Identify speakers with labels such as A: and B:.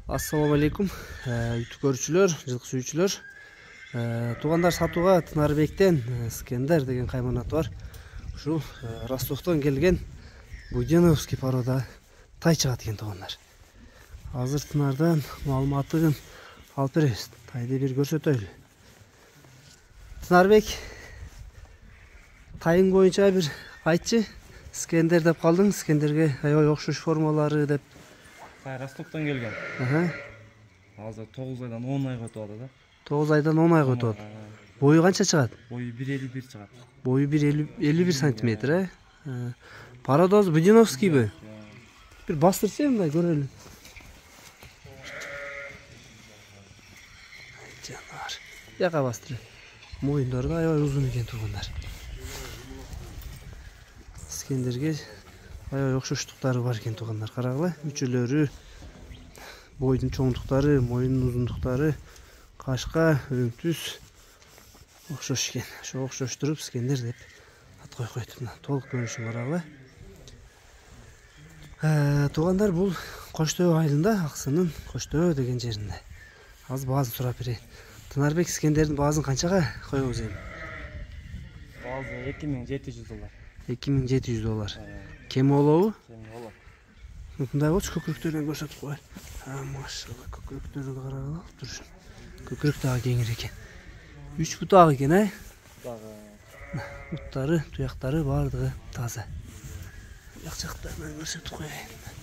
A: Assalamu alaikum, YouTube көрүүчүлөр, жылкы сүйүүчүлөр. Туугандар сатууга Тынарбектен Скендер деген кайманат бар. Ушул Ростовдон келген Буденовский порода тай чыгат экен туугандар. Азыр Тынардан маалыматын алып беребиз. Тайды бир көрсөтөлү. Тынарбек, тайың боюнча бир айтчы. Скендер деп калдың, Скендерге аябай окшош формалары деп.
B: Тай Ростовдон келген. Азыр 9 айдан 10 айга өтүп атат да.
A: 9 айдан 10 айга өтүп атат. Бою канча чыгат?
B: Бою 1.51 чыгат.
A: Бою 1.51 сантиметр, Парадоз Буденовскийби? Бир бастырчы мындай көрөлү. Жанар. Яка бастыр. Моюндары да аябай узун экен туугандар. Скендерге аябай окшоштуктары бар экен туугандар. Карагыла, мүчөлөрү, бойдун чоңдуктары, моюнун узундуктары, кашка, өңтүз окшош экен. Ошо окшоштуруп Скендер деп ат коюп коет. Толук көрүнүшүн карагыла. Туугандар, бул Коштөө айылында, Аксынын Коштөө деген жеринде. Азыр баазы сурап берейин. Тынарбек, Скендердин баазын канчага коебуз эми?
B: Баазы $2700.
A: $2700. Кем болобу?
B: Кем болот.
A: Мындай болчу, көкүрөктөрүн көрсөтүп коелу. Машалла, көкүрөктөрүн карагыла, алып турушун. Көкүрөк дагы кеңир экен. 3 бутак экен, буттары, туяктары бардыгы таза. Як жактарынан көрсөтүп коеюн.